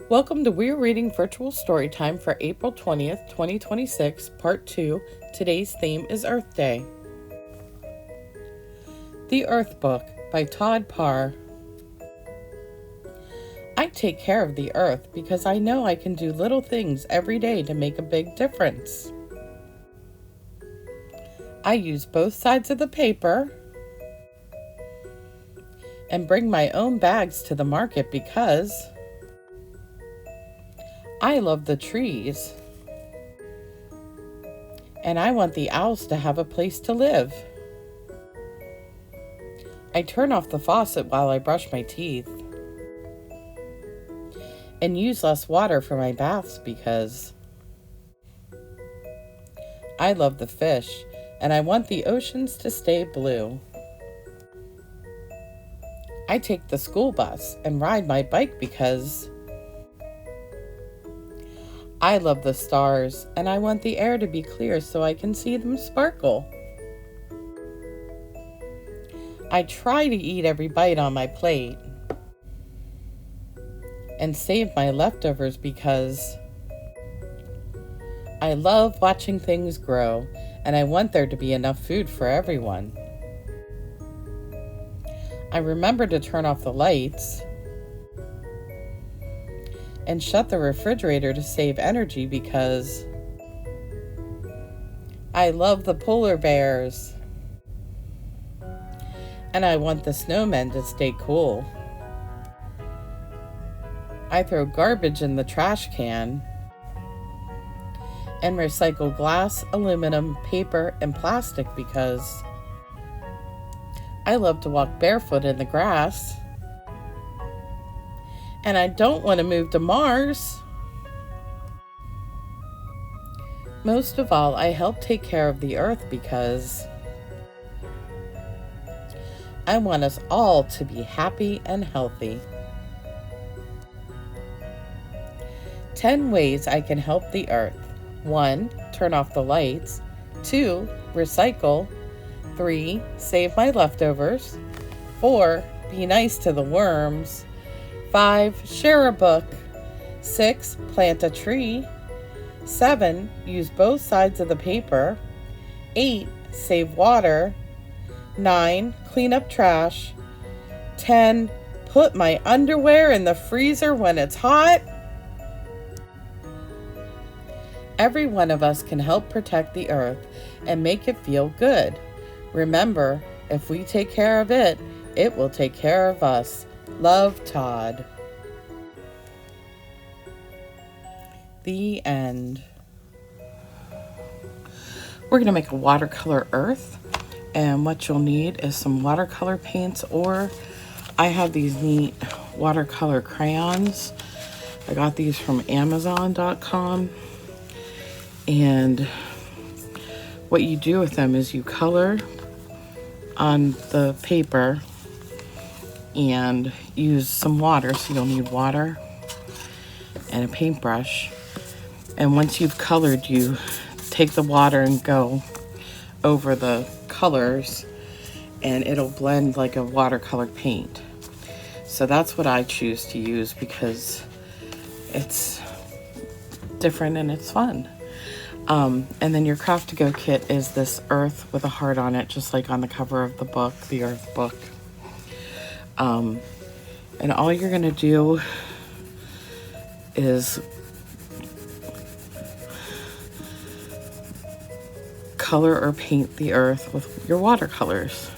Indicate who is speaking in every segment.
Speaker 1: Welcome to Weir Reading Virtual Storytime for April 20th, 2026, Part 2. Today's theme is Earth Day. The Earth Book by Todd Parr. I take care of the earth because I know I can do little things every day to make a big difference. I use both sides of the paper and bring my own bags to the market because I love the trees, and I want the owls to have a place to live. I turn off the faucet while I brush my teeth and use less water for my baths because I love the fish and I want the oceans to stay blue. I take the school bus and ride my bike because I love the stars, and I want the air to be clear so I can see them sparkle. I try to eat every bite on my plate and save my leftovers because I love watching things grow, and I want there to be enough food for everyone. I remember to turn off the lights and shut the refrigerator to save energy because I love the polar bears and I want the snowmen to stay cool. I throw garbage in the trash can and recycle glass, aluminum, paper, and plastic because I love to walk barefoot in the grass. And I don't want to move to Mars. Most of all, I help take care of the earth because I want us all to be happy and healthy. 10 ways I can help the earth. 1. Turn off the lights. 2. Recycle. 3. Save my leftovers. 4. Be nice to the worms. 5. Share a book. 6. Plant a tree. 7. Use both sides of the paper. 8. Save water. 9. Clean up trash. 10. Put my underwear in the freezer when it's hot. Every one of us can help protect the earth and make it feel good. Remember, if we take care of it, it will take care of us. Love, Todd. The end. We're going to make a watercolor earth, and what you'll need is some watercolor paints, or I have these neat watercolor crayons. I got these from Amazon.com, and what you do with them is you color on the paper and use some water, so you'll need water and a paintbrush. And once you've colored, you take the water and go over the colors and it'll blend like a watercolor paint. So that's what I choose to use because it's different and it's fun. And then your craft to go kit is this earth with a heart on it, just like on the cover of the book, the Earth Book. And all you're gonna do is color or paint the earth with your watercolors.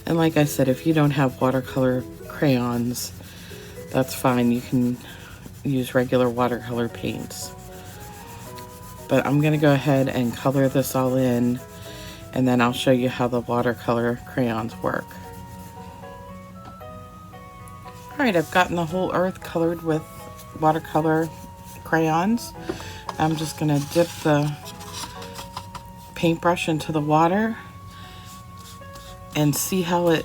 Speaker 1: And like I said, if you don't have watercolor crayons, that's fine. You can use regular watercolor paints. But I'm gonna go ahead and color this all in, and then I'll show you how the watercolor crayons work. All right, I've gotten the whole earth colored with watercolor crayons. I'm just gonna dip the paintbrush into the water and see how it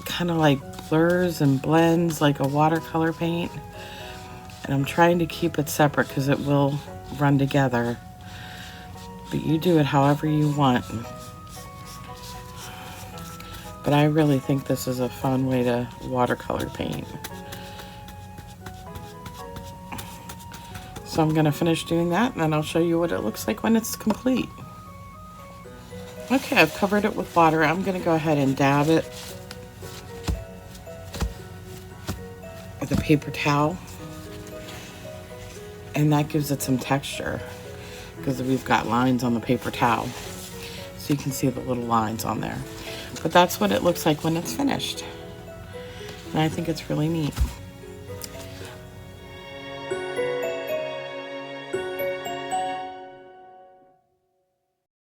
Speaker 1: kind of like blurs and blends like a watercolor paint. And I'm trying to keep it separate because it will run together. But you do it however you want. But I really think this is a fun way to watercolor paint. So I'm going to finish doing that, and then I'll show you what it looks like when it's complete. Okay, I've covered it with water. I'm going to go ahead and dab it with a paper towel. And that gives it some texture because we've got lines on the paper towel. So you can see the little lines on there. But that's what it looks like when it's finished. And I think it's really neat.